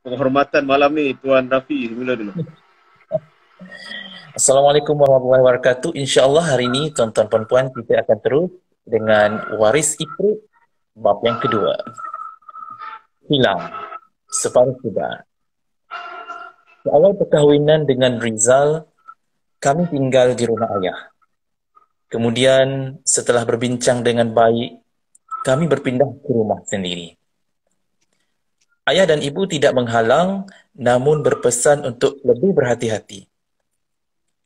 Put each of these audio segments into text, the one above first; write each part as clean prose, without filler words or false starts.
penghormatan malam ni, Tuan Rafi. Mula dulu. Assalamualaikum warahmatullahi wabarakatuh. InsyaAllah hari ini tuan-tuan dan puan kita akan terus dengan Waris Iprit bab yang kedua. Hilang separuh kuda. Di awal perkahwinan dengan Rizal, kami tinggal di rumah ayah. Kemudian setelah berbincang dengan baik, kami berpindah ke rumah sendiri. Ayah dan ibu tidak menghalang, namun berpesan untuk lebih berhati-hati.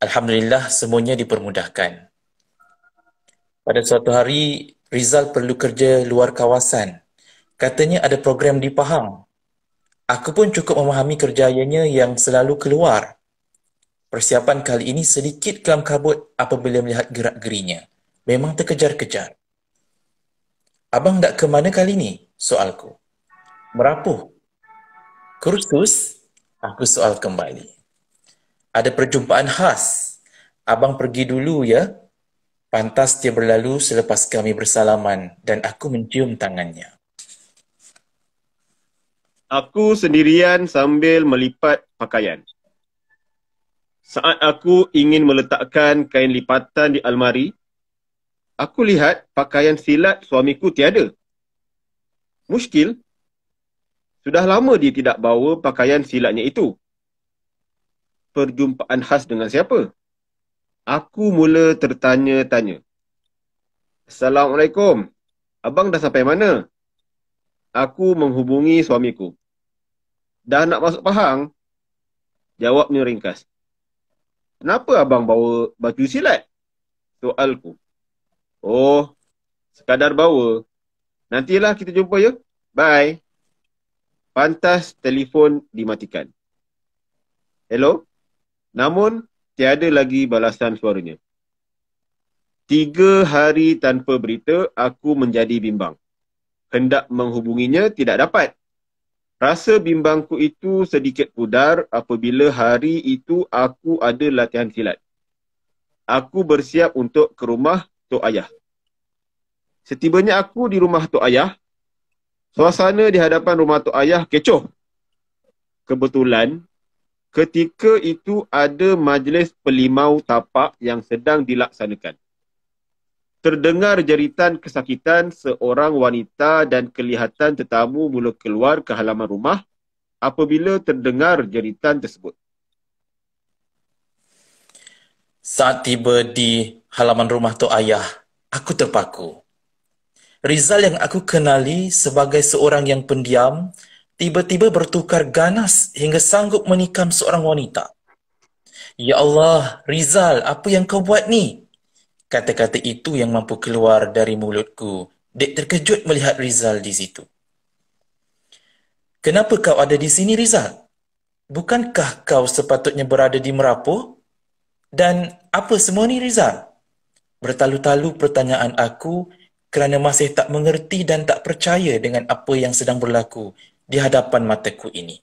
Alhamdulillah semuanya dipermudahkan. Pada suatu hari, Rizal perlu kerja luar kawasan. Katanya ada program di Pahang. Aku pun cukup memahami kerjayanya yang selalu keluar. Persiapan kali ini sedikit kelam kabut apabila melihat gerak-gerinya. Memang terkejar-kejar. Abang nak ke mana kali ni? Soalku. Merapuh. Kursus? Aku soal kembali. Ada perjumpaan khas. Abang pergi dulu ya. Pantas dia berlalu selepas kami bersalaman dan aku mencium tangannya. Aku sendirian sambil melipat pakaian. Saat aku ingin meletakkan kain lipatan di almari, aku lihat pakaian silat suamiku tiada. Muskil. Sudah lama dia tidak bawa pakaian silatnya itu. Perjumpaan khas dengan siapa? Aku mula tertanya-tanya. Assalamualaikum. Abang dah sampai mana? Aku menghubungi suamiku. Dah nak masuk Pahang? Jawabnya ringkas. Kenapa abang bawa baju silat? Soalku. Oh, sekadar bawa. Nantilah kita jumpa ya. Bye. Pantas telefon dimatikan. Hello? Namun, tiada lagi balasan suaranya. 3 hari tanpa berita, aku menjadi bimbang. Hendak menghubunginya, tidak dapat. Rasa bimbangku itu sedikit pudar apabila hari itu aku ada latihan silat. Aku bersiap untuk ke rumah Tok Ayah. Setibanya aku di rumah Tok Ayah, suasana di hadapan rumah Tok Ayah kecoh. Kebetulan, ketika itu ada majlis pelimau tapak yang sedang dilaksanakan. Terdengar jeritan kesakitan seorang wanita dan kelihatan tetamu mula keluar ke halaman rumah apabila terdengar jeritan tersebut. Saat tiba di halaman rumah Tok Ayah, aku terpaku. Rizal yang aku kenali sebagai seorang yang pendiam, tiba-tiba bertukar ganas hingga sanggup menikam seorang wanita. Ya Allah, Rizal, apa yang kau buat ni? Kata-kata itu yang mampu keluar dari mulutku. Dek terkejut melihat Rizal di situ. Kenapa kau ada di sini, Rizal? Bukankah kau sepatutnya berada di Merapu? Dan apa semua ni, Rizal? Bertalu-talu pertanyaan aku kerana masih tak mengerti dan tak percaya dengan apa yang sedang berlaku di hadapan mataku ini.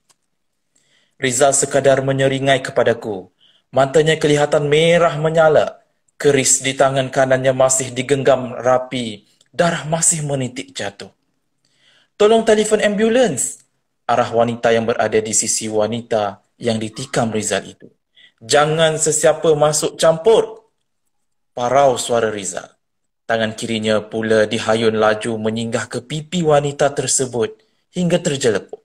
Rizal sekadar menyeringai kepadaku. Matanya kelihatan merah menyala. Keris di tangan kanannya masih digenggam rapi. Darah masih menitik jatuh. Tolong telefon ambulans. Arah wanita yang berada di sisi wanita yang ditikam Rizal itu. Jangan sesiapa masuk campur. Parau suara Rizal. Tangan kirinya pula dihayun laju menyinggah ke pipi wanita tersebut hingga terjelepuk.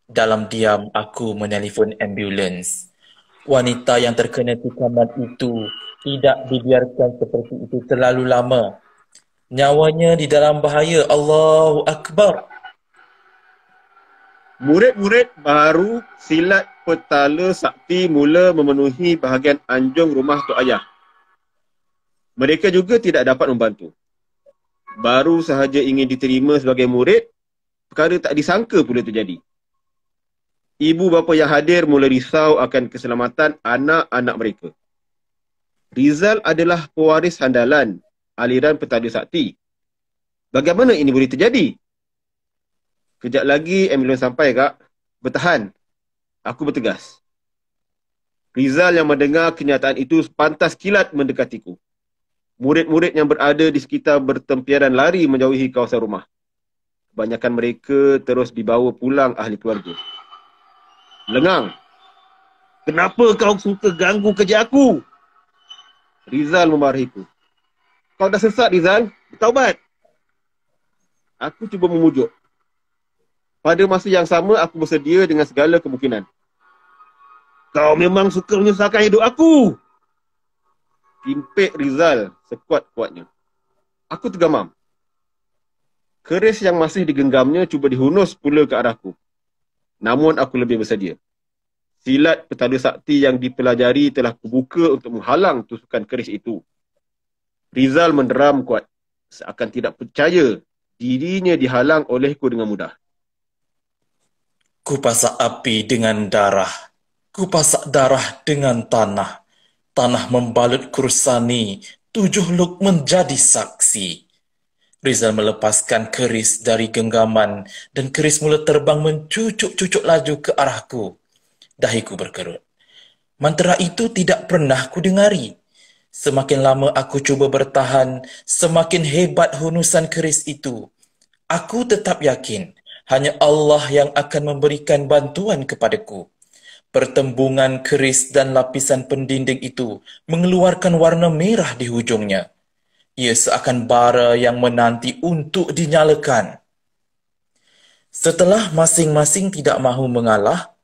Dalam diam, aku menelefon ambulans. Wanita yang terkena tikaman itu tidak dibiarkan seperti itu terlalu lama. Nyawanya di dalam bahaya. Allahu Akbar. Murid-murid baru silat petala sakti mula memenuhi bahagian anjung rumah Tok Ayah. Mereka juga tidak dapat membantu. Baru sahaja ingin diterima sebagai murid, perkara tak disangka pula terjadi. Ibu bapa yang hadir mula risau akan keselamatan anak-anak mereka. Rizal adalah pewaris handalan aliran petala sakti. Bagaimana ini boleh terjadi? Kejap lagi ambulans sampai, Kak. Bertahan. Aku bertegas. Rizal yang mendengar kenyataan itu pantas kilat mendekatiku. Murid-murid yang berada di sekitar bertempiaran lari menjauhi kawasan rumah. Kebanyakan mereka terus dibawa pulang ahli keluarga. Lengang. Kenapa kau suka ganggu kerja aku? Rizal memarahiku. Kau dah sesat, Rizal. Bertaubat. Aku cuba memujuk. Pada masa yang sama, aku bersedia dengan segala kemungkinan. Kau memang suka menyusahkan hidup aku. Timpik Rizal sekuat-kuatnya. Aku tergamam. Keris yang masih digenggamnya cuba dihunus pula ke arahku. Namun aku lebih bersedia. Silat petala sakti yang dipelajari telah kubuka untuk menghalang tusukan keris itu. Rizal menderam kuat. Seakan tidak percaya dirinya dihalang olehku dengan mudah. Ku pasak api dengan darah. Ku pasak darah dengan tanah. Tanah membalut kursani. 7 luk menjadi saksi. Rizal melepaskan keris dari genggaman dan keris mula terbang mencucuk-cucuk laju ke arahku. Dahiku berkerut. Mantra itu tidak pernah ku dengari. Semakin lama aku cuba bertahan, semakin hebat hunusan keris itu. Aku tetap yakin hanya Allah yang akan memberikan bantuan kepadaku. Pertembungan keris dan lapisan pendinding itu mengeluarkan warna merah di hujungnya. Ia seakan bara yang menanti untuk dinyalakan. Setelah masing-masing tidak mahu mengalah,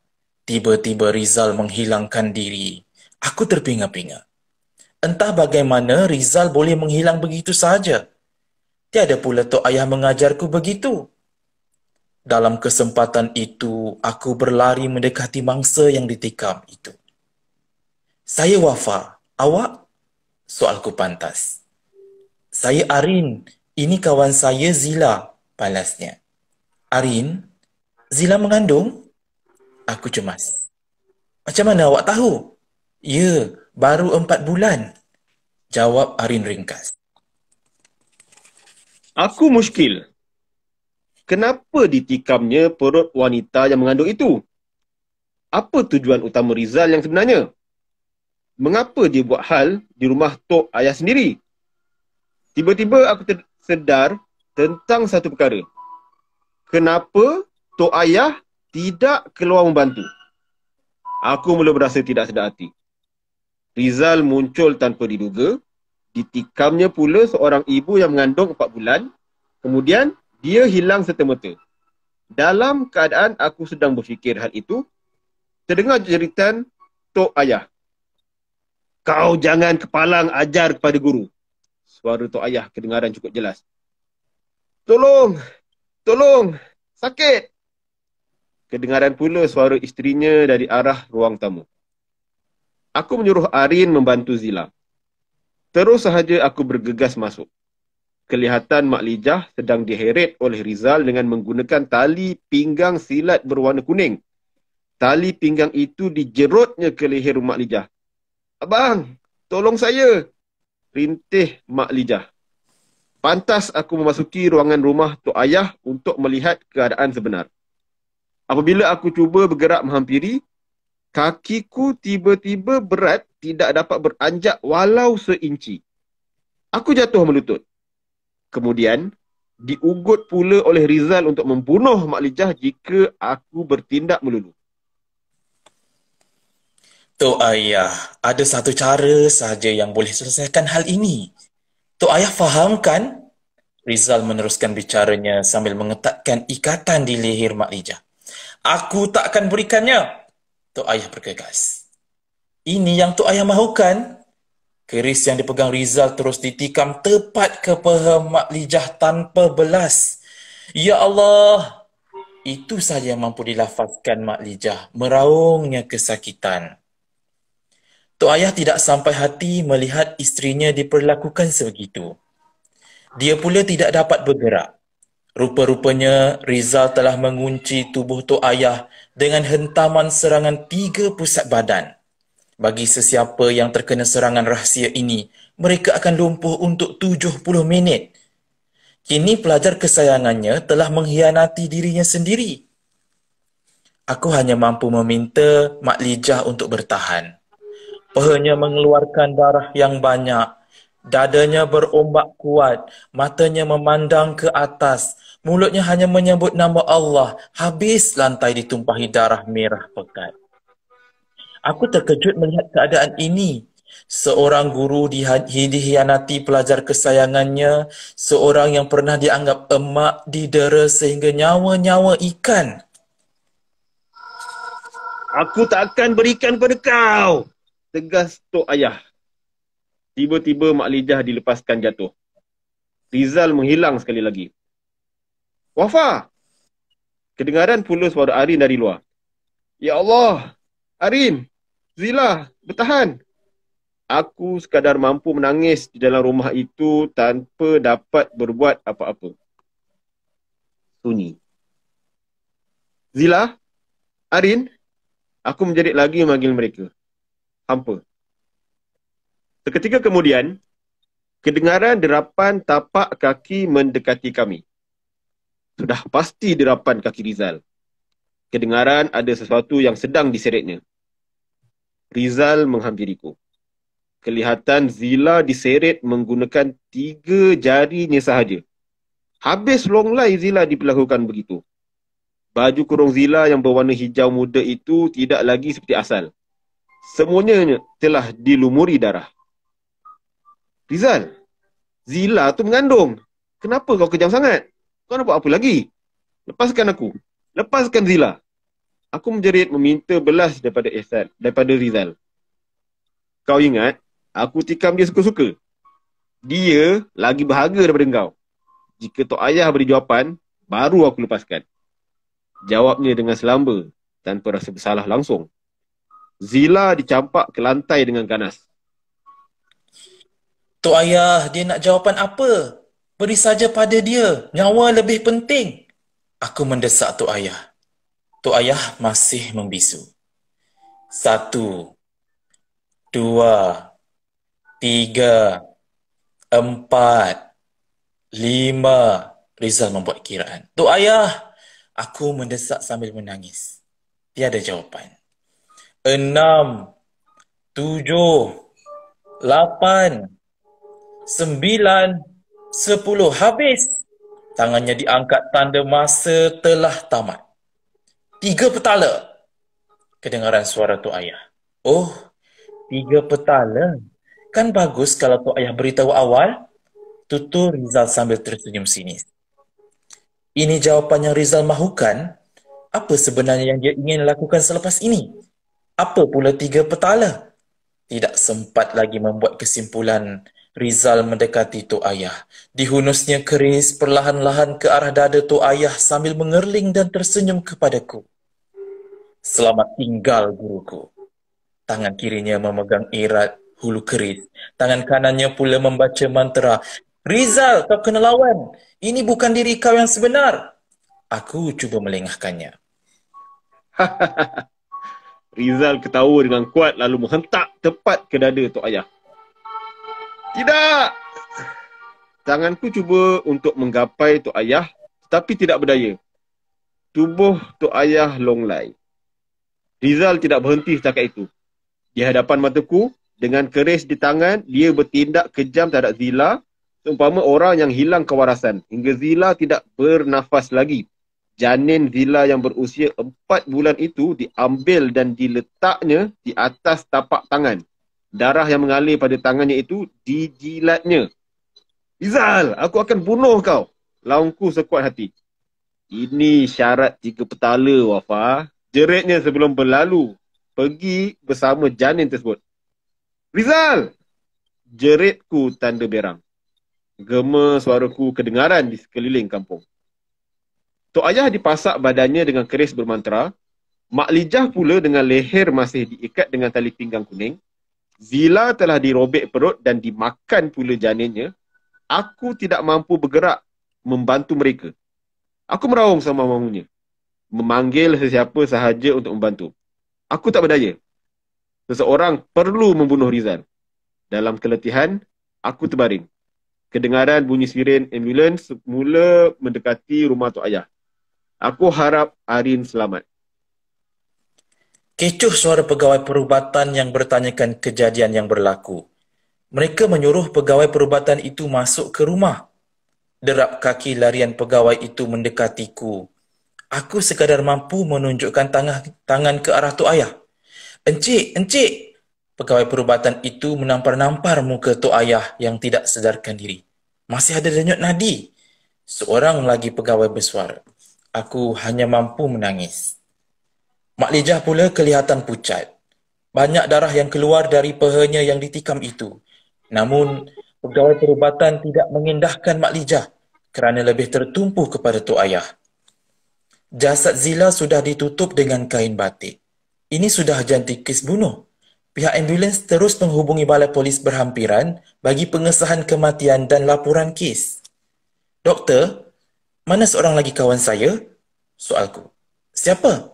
tiba-tiba Rizal menghilangkan diri. Aku terpinga-pinga. Entah bagaimana Rizal boleh menghilang begitu saja. Tiada pula tok ayah mengajarku begitu. Dalam kesempatan itu, aku berlari mendekati mangsa yang ditikam itu. Saya Wafa, awak? Soalku pantas. Saya Arin, ini kawan saya Zila, balasnya. Arin, Zila mengandung? Aku cemas. Macam mana awak tahu? Ya, baru 4 bulan. Jawab Arin ringkas. Aku muskil. Kenapa ditikamnya perut wanita yang mengandung itu? Apa tujuan utama Rizal yang sebenarnya? Mengapa dia buat hal di rumah tok ayah sendiri? Tiba-tiba aku tersedar tentang satu perkara. Kenapa tok ayah tidak keluar membantu? Aku mula berasa tidak sedar hati. Rizal muncul tanpa diduga. Ditikamnya pula seorang ibu yang mengandung 4 bulan. Kemudian, dia hilang serta-merta. Dalam keadaan aku sedang berfikir hal itu, terdengar jeritan tok ayah. Kau jangan kepalang ajar kepada guru. Suara tok ayah kedengaran cukup jelas. Tolong! Tolong! Sakit! Kedengaran pula suara isterinya dari arah ruang tamu. Aku menyuruh Arin membantu Zila. Terus sahaja aku bergegas masuk. Kelihatan Mak Lijah sedang diheret oleh Rizal dengan menggunakan tali pinggang silat berwarna kuning. Tali pinggang itu dijerutnya ke leher Mak Lijah. Abang, tolong saya! Rintih Mak Lijah. Pantas aku memasuki ruangan rumah tok ayah untuk melihat keadaan sebenar. Apabila aku cuba bergerak menghampiri, kakiku tiba-tiba berat tidak dapat beranjak walau seinci. Aku jatuh melutut. Kemudian, diugut pula oleh Rizal untuk membunuh Mak Lijah jika aku bertindak melulu. Tok Ayah, ada satu cara sahaja yang boleh selesaikan hal ini. Tok Ayah faham kan? Rizal meneruskan bicaranya sambil mengetatkan ikatan di leher Mak Lijah. Aku tak akan berikannya. Tok Ayah bergegas. Ini yang Tok Ayah mahukan? Keris yang dipegang Rizal terus ditikam tepat ke peha Mak Lijah tanpa belas. Ya Allah! Itu saja yang mampu dilafazkan Mak Lijah, meraungnya kesakitan. Tok Ayah tidak sampai hati melihat isterinya diperlakukan sebegitu. Dia pula tidak dapat bergerak. Rupa-rupanya Rizal telah mengunci tubuh Tok Ayah dengan hentaman serangan 3 pusat badan. Bagi sesiapa yang terkena serangan rahsia ini, mereka akan lumpuh untuk 70 minit. Kini pelajar kesayangannya telah mengkhianati dirinya sendiri. Aku hanya mampu meminta Mak Lijah untuk bertahan. Pahanya mengeluarkan darah yang banyak. Dadanya berombak kuat. Matanya memandang ke atas. Mulutnya hanya menyebut nama Allah. Habis lantai ditumpahi darah merah pekat. Aku terkejut melihat keadaan ini. Seorang guru dihianati pelajar kesayangannya. Seorang yang pernah dianggap emak didera sehingga nyawa-nyawa ikan. Aku tak akan berikan pada kau, tegas Tok Ayah. Tiba-tiba Mak Lijah dilepaskan jatuh. Rizal menghilang sekali lagi. Wafa! Kedengaran pula suara Arin dari luar. Ya Allah! Arin! Zila! Bertahan! Aku sekadar mampu menangis di dalam rumah itu tanpa dapat berbuat apa-apa. Sunyi. Zila? Arin? Aku menjerit lagi memanggil mereka. Hampa. Seketika kemudian, kedengaran derapan tapak kaki mendekati kami. Sudah pasti derapan kaki Rizal. Kedengaran ada sesuatu yang sedang diseretnya. Rizal menghampiriku. Kelihatan Zila diseret menggunakan 3 jarinya sahaja. Habis longlai Zila diperlakukan begitu. Baju kurung Zila yang berwarna hijau muda itu tidak lagi seperti asal. Semuanya telah dilumuri darah. Rizal, Zila tu mengandung. Kenapa kau kejam sangat? Kau nak buat apa lagi? Lepaskan aku. Lepaskan Zila. Aku menjerit meminta belas daripada Rizal. Kau ingat, aku tikam dia suka-suka. Dia lagi berharga daripada kau. Jika Tok Ayah beri jawapan, baru aku lepaskan. Jawabnya dengan selamba, tanpa rasa bersalah langsung. Zila dicampak ke lantai dengan ganas. Tok Ayah, dia nak jawapan apa? Beri saja pada dia. Nyawa lebih penting. Aku mendesak Tok Ayah. Tok Ayah masih membisu. 1, 2, 3, 4, 5. Rizal membuat kiraan. Tok Ayah! Aku mendesak sambil menangis. Tiada jawapan. 6, 7, 8, 9, 10. Habis. Tangannya diangkat tanda masa telah tamat. 3 petala. Kedengaran suara Tok Ayah. Oh, 3 petala. Kan bagus kalau Tok Ayah beritahu awal. Tutur Rizal sambil tersenyum sinis. Ini jawapan yang Rizal mahukan? Apa sebenarnya yang dia ingin lakukan selepas ini? Apa pula 3 petala? Tidak sempat lagi membuat kesimpulan. Rizal mendekati Tok Ayah. Dihunusnya keris perlahan-lahan ke arah dada Tok Ayah sambil mengerling dan tersenyum kepadaku. Selamat tinggal, guruku. Tangan kirinya memegang erat hulu keris. Tangan kanannya pula membaca mantra. Rizal, kau kena lawan. Ini bukan diri kau yang sebenar. Aku cuba melengahkannya. Rizal ketawa dengan kuat lalu menghentak tepat ke dada Tok Ayah. Tidak! Tanganku cuba untuk menggapai Tok Ayah, tetapi tidak berdaya. Tubuh Tok Ayah longlai. Rizal tidak berhenti setakat itu. Di hadapan mataku, dengan keris di tangan, dia bertindak kejam terhadap Zila, seumpama orang yang hilang kewarasan, hingga Zila tidak bernafas lagi. Janin Zila yang berusia 4 bulan itu diambil dan diletaknya di atas tapak tangan. Darah yang mengalir pada tangannya itu dijilatnya. Rizal, aku akan bunuh kau. Laungku sekuat hati. Ini syarat 3 petala, Wafa. Jeritnya sebelum berlalu pergi bersama janin tersebut. Rizal! Jeritku tanda berang. Gema suaraku kedengaran di sekeliling kampung. Tok Ayah dipasak badannya dengan keris bermantra. Mak Lijah pula dengan leher masih diikat dengan tali pinggang kuning. Zila telah dirobek perut dan dimakan pula janinnya. Aku tidak mampu bergerak membantu mereka. Aku meraung sama mamunya. Memanggil sesiapa sahaja untuk membantu. Aku tak berdaya. Seseorang perlu membunuh Rizal. Dalam keletihan, aku terbaring. Kedengaran bunyi siren ambulans mula mendekati rumah Tok Ayah. Aku harap Arin selamat. Kecoh suara pegawai perubatan yang bertanyakan kejadian yang berlaku. Mereka menyuruh pegawai perubatan itu masuk ke rumah. Derap kaki larian pegawai itu mendekatiku. Aku sekadar mampu menunjukkan tangan ke arah Tok Ayah. Encik, encik! Pegawai perubatan itu menampar-nampar muka Tok Ayah yang tidak sedarkan diri. Masih ada denyut nadi. Seorang lagi pegawai bersuara. Aku hanya mampu menangis. Mak Lijah pula kelihatan pucat. Banyak darah yang keluar dari pehanya yang ditikam itu. Namun, pegawai perubatan tidak mengindahkan Mak Lijah kerana lebih tertumpu kepada Tok Ayah. Jasad Zila sudah ditutup dengan kain batik. Ini sudah jantik kes bunuh. Pihak ambulans terus menghubungi balai polis berhampiran bagi pengesahan kematian dan laporan kes. Doktor, mana seorang lagi kawan saya? Soalku. Siapa?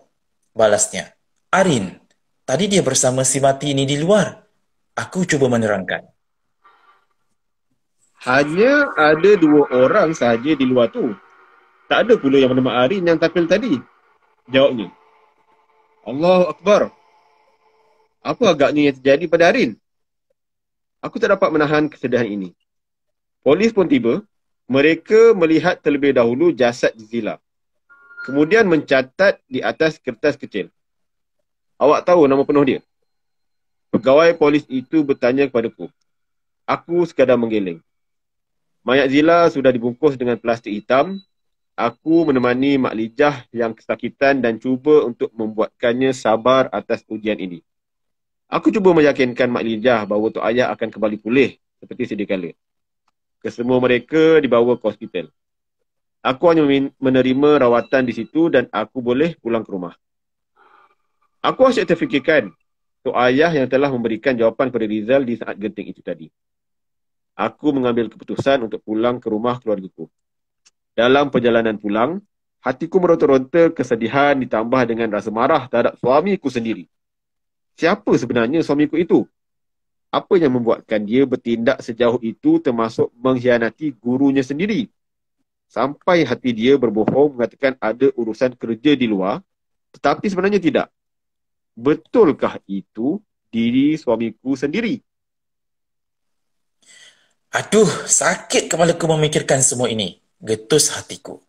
Balasnya. Arin. Tadi dia bersama si mati ini di luar. Aku cuba menerangkan. Hanya ada 2 orang sahaja di luar tu. Tak ada pula yang bernama Arin yang tampil tadi. Jawabnya. Allahu Akbar. Apa agaknya yang terjadi pada Arin? Aku tak dapat menahan kesedihan ini. Polis pun tiba. Mereka melihat terlebih dahulu jasad Zila. Kemudian mencatat di atas kertas kecil. Awak tahu nama penuh dia? Pegawai polis itu bertanya kepadaku. Aku sekadar menggeleng. Mayat Zila sudah dibungkus dengan plastik hitam. Aku menemani Mak Lijah yang kesakitan dan cuba untuk membuatkannya sabar atas ujian ini. Aku cuba meyakinkan Mak Lijah bahawa Tok Ayah akan kembali pulih seperti sedia kala. Kesemua mereka dibawa ke hospital. Aku hanya menerima rawatan di situ dan aku boleh pulang ke rumah. Aku asyik terfikirkan Tok Ayah yang telah memberikan jawapan kepada Rizal di saat genting itu tadi. Aku mengambil keputusan untuk pulang ke rumah keluargaku. Dalam perjalanan pulang, hatiku meronta-ronta kesedihan ditambah dengan rasa marah terhadap suamiku sendiri. Siapa sebenarnya suamiku itu? Apa yang membuatkan dia bertindak sejauh itu termasuk mengkhianati gurunya sendiri? Sampai hati dia berbohong mengatakan ada urusan kerja di luar, tetapi sebenarnya tidak. Betulkah itu diri suamiku sendiri? Aduh, sakit kepalaku memikirkan semua ini. Getus hatiku.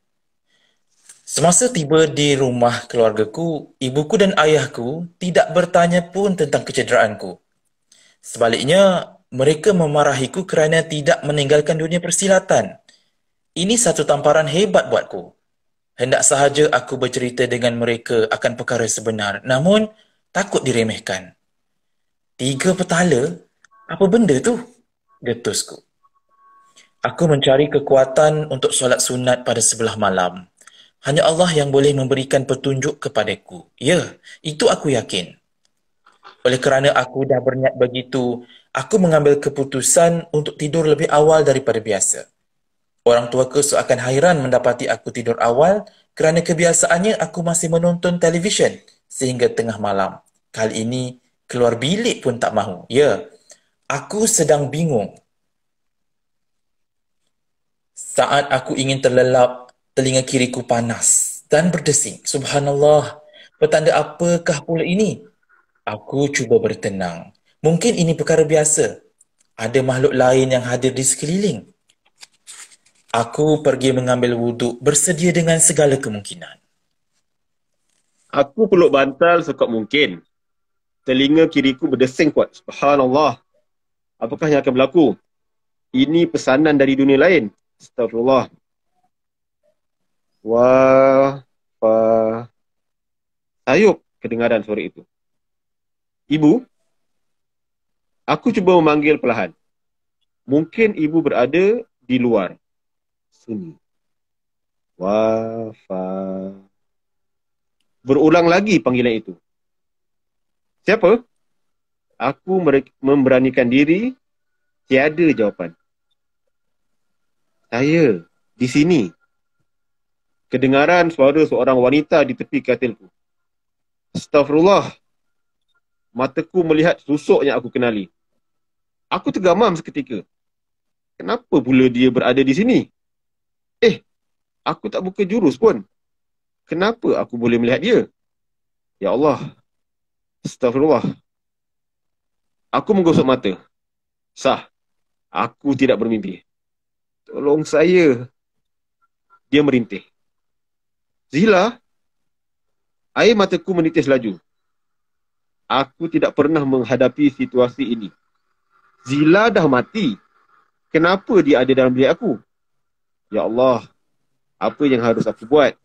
Semasa tiba di rumah keluargaku, ibuku dan ayahku tidak bertanya pun tentang kecederaanku. Sebaliknya, mereka memarahiku kerana tidak meninggalkan dunia persilatan. Ini satu tamparan hebat buatku. Hendak sahaja aku bercerita dengan mereka akan perkara sebenar, namun takut diremehkan. 3 petala? Apa benda tu? Getusku. Aku mencari kekuatan untuk solat sunat pada sebelah malam. Hanya Allah yang boleh memberikan petunjuk kepadaku. Ya, itu aku yakin. Oleh kerana aku dah berniat begitu, aku mengambil keputusan untuk tidur lebih awal daripada biasa. Orang tuaku seakan hairan mendapati aku tidur awal kerana kebiasaannya aku masih menonton televisyen sehingga tengah malam. Kali ini, keluar bilik pun tak mahu. Ya, aku sedang bingung. Saat aku ingin terlelap, telinga kiriku panas dan berdesing. Subhanallah, petanda apakah pula ini? Aku cuba bertenang. Mungkin ini perkara biasa. Ada makhluk lain yang hadir di sekeliling. Aku pergi mengambil wuduk bersedia dengan segala kemungkinan. Aku peluk bantal sekuat mungkin. Telinga kiriku berdesing kuat. Subhanallah. Apakah yang akan berlaku? Ini pesanan dari dunia lain. Astagfirullah. Sayup kedengaran suara itu. Ibu? Aku cuba memanggil perlahan. Mungkin ibu berada di luar. Sunyi. Berulang lagi panggilan itu. Siapa? Aku memberanikan diri. Tiada jawapan. Saya di sini. Kedengaran suara seorang wanita di tepi katilku. Astagfirullah. Mataku melihat susuk yang aku kenali. Aku tergamam seketika. Kenapa pula dia berada di sini? Aku tak buka jurus pun. Kenapa aku boleh melihat dia? Ya Allah. Astagfirullah. Aku menggosok mata. Sah. Aku tidak bermimpi. Tolong saya. Dia merintih. Zila, air mataku menitis laju. Aku tidak pernah menghadapi situasi ini. Zila dah mati. Kenapa dia ada dalam bilik aku? Ya Allah, apa yang harus aku buat?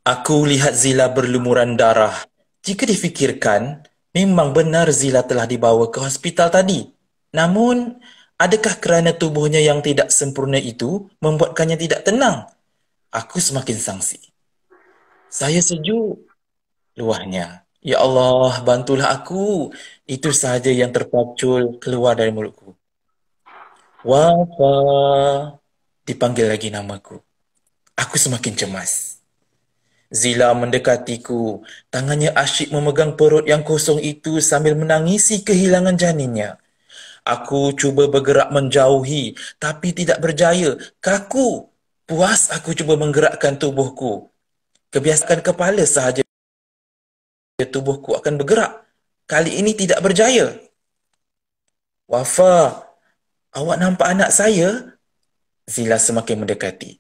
Aku lihat Zila berlumuran darah. Jika difikirkan, memang benar Zila telah dibawa ke hospital tadi. Namun, adakah kerana tubuhnya yang tidak sempurna itu membuatkannya tidak tenang? Aku semakin sangsi. Saya sejuk, luahnya. Ya Allah, bantulah aku. Itu sahaja yang terpacul keluar dari mulutku. Wafa, dipanggil lagi namaku. Aku semakin cemas. Zila mendekatiku. Tangannya asyik memegang perut yang kosong itu sambil menangisi kehilangan janinnya. Aku cuba bergerak menjauhi, tapi tidak berjaya. Kaku. Puas aku cuba menggerakkan tubuhku. Kebiasaan kepala sahaja tubuhku akan bergerak. Kali ini tidak berjaya. Wafa, awak nampak anak saya? Zila semakin mendekati.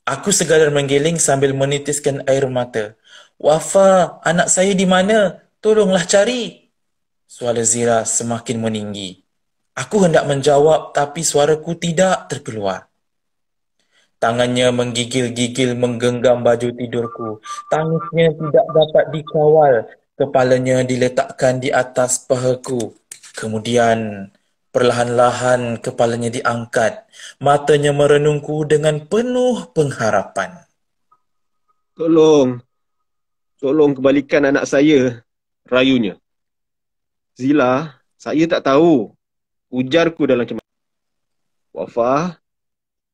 Aku sekadar menggiling sambil menitiskan air mata. Wafa, anak saya di mana? Tolonglah cari. Suara Zira semakin meninggi. Aku hendak menjawab tapi suaraku tidak terkeluar. Tangannya menggigil-gigil menggenggam baju tidurku. Tangisnya tidak dapat dikawal. Kepalanya diletakkan di atas pahaku. Kemudian perlahan-lahan kepalanya diangkat. Matanya merenungku dengan penuh pengharapan. Tolong, tolong kembalikan anak saya, rayunya. Zila, saya tak tahu. Ujarku dalam cemas. Wafa,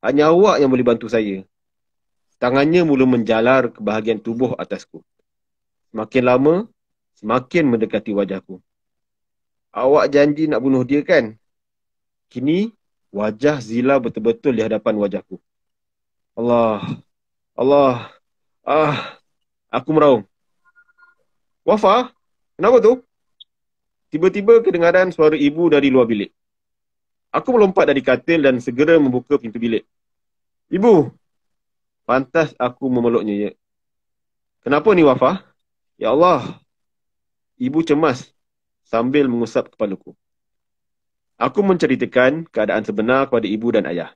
hanya awak yang boleh bantu saya. Tangannya mula menjalar ke bahagian tubuh atasku. Semakin lama, semakin mendekati wajahku. Awak janji nak bunuh dia kan? Kini, wajah Zila betul-betul di hadapan wajahku. Allah, Allah, aku meraung. Wafa, kenapa tu? Tiba-tiba kedengaran suara ibu dari luar bilik. Aku melompat dari katil dan segera membuka pintu bilik. Ibu, pantas aku memeluknya. Ya. Kenapa ni Wafa? Ya Allah, ibu cemas sambil mengusap kepalaku. Aku menceritakan keadaan sebenar kepada ibu dan ayah.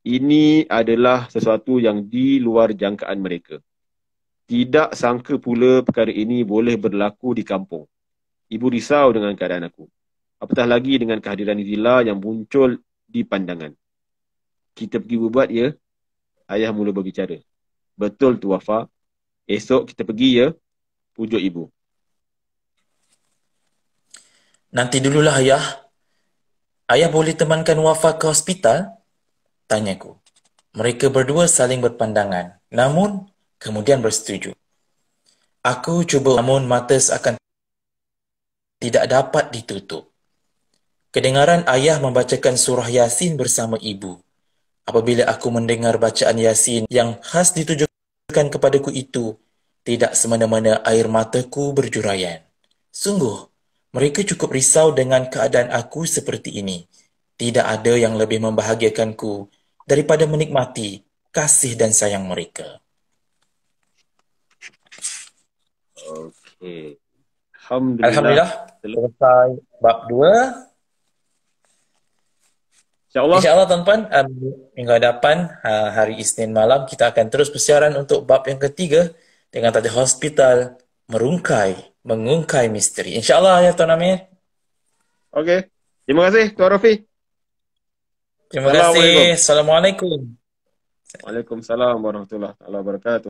Ini adalah sesuatu yang di luar jangkaan mereka. Tidak sangka pula perkara ini boleh berlaku di kampung. Ibu risau dengan keadaan aku. Apatah lagi dengan kehadiran Zila yang muncul di pandangan. Kita pergi berbuat ya. Ayah mula berbicara. Betul tu Wafa. Esok kita pergi ya. Pujuk ibu. Nanti dululah ayah. Ayah boleh temankan Wafa ke hospital? Tanyaku. Mereka berdua saling berpandangan. Namun, kemudian bersetuju. Aku cuba namun mata seakan tidak dapat ditutup. Kedengaran ayah membacakan surah Yasin bersama ibu. Apabila aku mendengar bacaan Yasin yang khas ditujukan kepadaku itu, tidak semena-mena air mataku berjurayan. Sungguh, mereka cukup risau dengan keadaan aku seperti ini. Tidak ada yang lebih membahagiakanku daripada menikmati kasih dan sayang mereka. Okey. Alhamdulillah. Alhamdulillah, selesai bab 2. InsyaAllah. InsyaAllah tuan-tuan, minggu hadapan, hari Isnin malam, kita akan terus bersiaran untuk bab yang ketiga dengan tajuk Hospital Mengungkai Misteri. InsyaAllah ya Tuan Amir. Okey. Terima kasih Tuan Rafi. Terima kasih. Assalamualaikum. Waalaikumsalam warahmatullahi wabarakatuh.